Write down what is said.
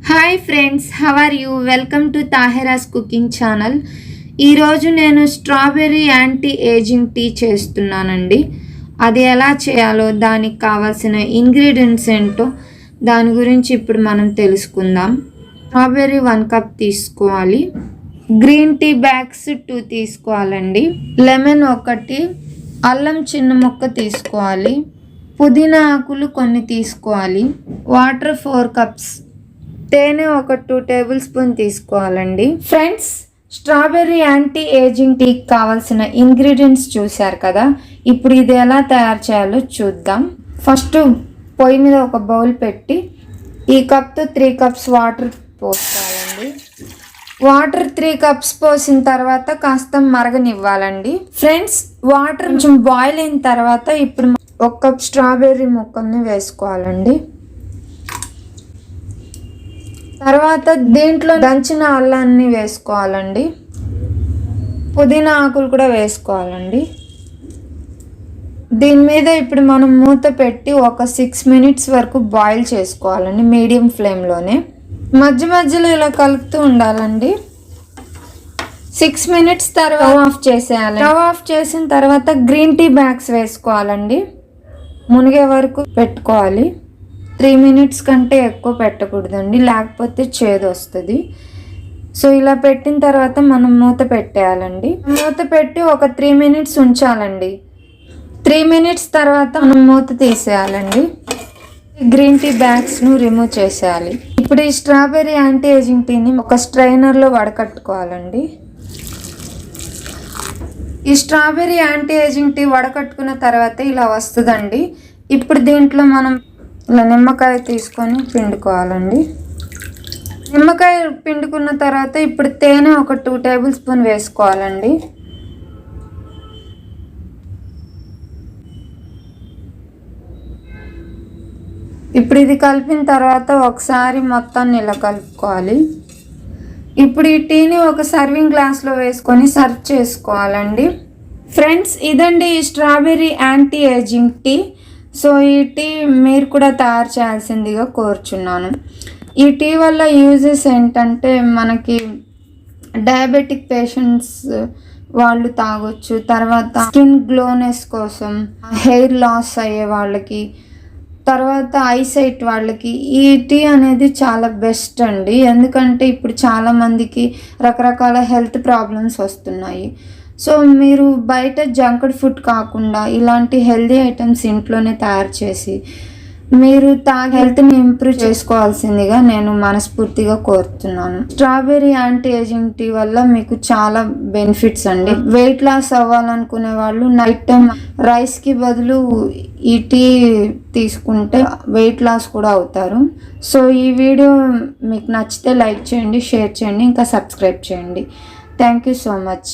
Hi friends, how are you? Welcome to Tahira's cooking channel. ఈరోజు నేను strawberry anti ageing tea చేస్తున్నానండి. అది ఎలా చేయాలో, దానికి కావాల్సిన ఇంగ్రీడియంట్స్ ఏంటో దాని గురించి ఇప్పుడు మనం తెలుసుకుందాం. స్ట్రాబెర్రీ 1 కప్ తీసుకోవాలి. గ్రీన్ టీ బ్యాగ్స్ 2 తీసుకోవాలండి. లెమన్ 1, అల్లం చిన్న ముక్క తీసుకోవాలి. పుదీనా ఆకులు కొన్ని తీసుకోవాలి. Water 4 cups. తేనె 2 టేబుల్ స్పూన్ తీసుకోవాలండి. ఫ్రెండ్స్, స్ట్రాబెర్రీ యాంటీ ఏజింగ్ టీకి కావాల్సిన ఇంగ్రీడియంట్స్ చూశారు కదా. ఇప్పుడు ఇది ఎలా తయారు చేయాలో చూద్దాం. ఫస్ట్ పొయ్యి మీద ఒక బౌల్ పెట్టి ఈ కప్తో 3 కప్స్ వాటర్ పోసుకోవాలండి. వాటర్ 3 కప్స్ పోసిన తర్వాత కాస్త మరగనివ్వాలండి. ఫ్రెండ్స్, వాటర్ కొంచెం బాయిల్ అయిన తర్వాత ఇప్పుడు 1 కప్ స్ట్రాబెర్రీ ముక్కల్ని వేసుకోవాలండి. తర్వాత దీంట్లో దంచిన అల్లాన్ని వేసుకోవాలండి. పుదీనా ఆకులు కూడా వేసుకోవాలండి. దీని మీద ఇప్పుడు మనం మూత పెట్టి ఒక 6 మినిట్స్ వరకు బాయిల్ చేసుకోవాలండి, మీడియం ఫ్లేమ్లోనే. మధ్య మధ్యలో ఇలా కలుపుతూ ఉండాలండి. 6 మినిట్స్ తర్వాత ఆఫ్ చేసేయాలి. స్టవ్ ఆఫ్ చేసిన తర్వాత గ్రీన్ టీ బ్యాగ్స్ వేసుకోవాలండి. మునిగే వరకు పెట్టుకోవాలి. 3 మినిట్స్ కంటే ఎక్కువ పెట్టకూడదండి, లేకపోతే చేదు వస్తుంది. సో ఇలా పెట్టిన తర్వాత మనం మూత పెట్టేయాలండి. మూత పెట్టి ఒక 3 మినిట్స్ ఉంచాలండి. 3 మినిట్స్ తర్వాత మనం మూత తీసేయాలండి. గ్రీన్ టీ బ్యాగ్స్ను రిమూవ్ చేసేయాలి. ఇప్పుడు ఈ స్ట్రాబెర్రీ యాంటీ ఏజింగ్ టీని ఒక స్ట్రైనర్లో వడకట్టుకోవాలండి. ఈ స్ట్రాబెర్రీ యాంటీ ఏజింగ్ టీ వడకట్టుకున్న తర్వాత ఇలా వస్తుందండి. ఇప్పుడు దీంట్లో మనం ఇలా నిమ్మకాయ తీసుకొని పిండుకోవాలండి. నిమ్మకాయ పిండుకున్న తర్వాత ఇప్పుడు తేనె 2 టేబుల్ స్పూన్ వేసుకోవాలండి. ఇప్పుడు ఇది కలిపిన తర్వాత ఒకసారి మొత్తాన్ని ఇలా కలుపుకోవాలి. ఇప్పుడు ఈ టీని ఒక సర్వింగ్ గ్లాస్లో వేసుకొని సర్వ్ చేసుకోవాలండి. ఫ్రెండ్స్, ఇదండి ఈ strawberry anti ageing tea. So ఈ టీ మీరు కూడా తయారు చేయాల్సిందిగా కోరుచున్నాను. ఈ టీ వల్ల యూజెస్ ఏంటంటే, మనకి డయాబెటిక్ పేషెంట్స్ వాళ్ళు తాగొచ్చు. తర్వాత స్కిన్ గ్లోనెస్ కోసం, హెయిర్ లాస్ అయ్యే వాళ్ళకి, తర్వాత ఐసైట్ వాళ్ళకి ఈ టీ అనేది చాలా బెస్ట్ అండి. ఎందుకంటే ఇప్పుడు చాలామందికి రకరకాల హెల్త్ ప్రాబ్లమ్స్ వస్తున్నాయి. సో మీరు బయట జంక్డ్ ఫుడ్ కాకుండా ఇలాంటి హెల్దీ ఐటమ్స్ ఇంట్లోనే తయారు చేసి మీరు తాగి హెల్త్ని ఇంప్రూవ్ చేసుకోవాల్సిందిగా నేను మనస్ఫూర్తిగా కోరుతున్నాను. స్ట్రాబెర్రీ యాంటీ ఏజింగ్ టీ వల్ల మీకు చాలా బెనిఫిట్స్ అండి. వెయిట్ లాస్ అవ్వాలనుకునే వాళ్ళు నైట్ టైం రైస్కి బదులు ఈ టీ తీసుకుంటే వెయిట్ లాస్ కూడా అవుతారు. సో ఈ వీడియో మీకు నచ్చితే లైక్ చేయండి, షేర్ చేయండి, ఇంకా సబ్స్క్రైబ్ చేయండి. Thank you so much.